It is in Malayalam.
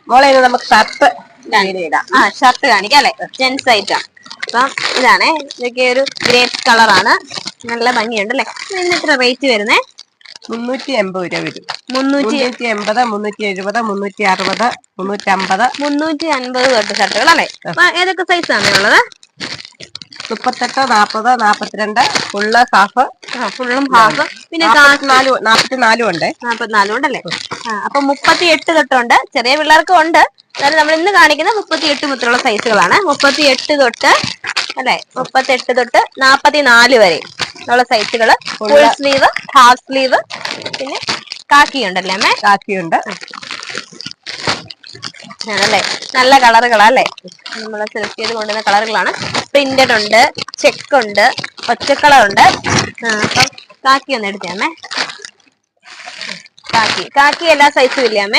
മോളെ ഇത് നമുക്ക് ഷർട്ട് ഇടാം. ഷർട്ട് കാണിക്കാം അല്ലെ, ജെന്റ്സ് ഐറ്റം. അപ്പം ഇതാണേ, ഇതൊക്കെ ഒരു ഗ്രേപ്പ് കളറാണ്, നല്ല ഭംഗിയുണ്ട് അല്ലെ. ഇതിന് എത്ര റേറ്റ് വരുന്നേ? 380 രൂപ വരും. 380, 370, 360, 350. 350 തൊട്ട് ഷർട്ടുകൾ അല്ലെ. ഏതൊക്കെ സൈസാണ് ഉള്ളത്? 38, 40, 42, ഫുള്ള് ഹാഫ്. ഫുള്ളും ഹാഫ്. പിന്നെ 44 ഉണ്ട്. 44 ഉണ്ടല്ലേ. അപ്പൊ 38 തൊട്ടുണ്ട്. ചെറിയ പിള്ളേർക്കും ഉണ്ട്. എന്നാലും നമ്മൾ ഇന്ന് കാണിക്കുന്ന 38 മുതലുള്ള സൈസുകളാണ്. 38 തൊട്ട് അല്ലെ, 38 തൊട്ട് 44 വരെ ഉള്ള സൈസുകള്. ഫുൾ സ്ലീവ്, ഹാഫ് സ്ലീവ്, പിന്നെ കാക്കി ഉണ്ടല്ലേ അമ്മേ? കാക്കിയുണ്ട്. ആണല്ലേ, നല്ല കളറുകളാ അല്ലേ, നമ്മളെ സെലക്ട് ചെയ്ത് കൊണ്ടുവന്ന കളറുകളാണ്. പ്രിന്റഡ് ഉണ്ട്, ചെക്ക് ഉണ്ട്, ഒറ്റക്കളറുണ്ട്. അപ്പം കാക്കി ഒന്ന് എടുത്തേ അമ്മേ. കാക്കി എല്ലാ സൈസും ഇല്ലേ അമ്മേ?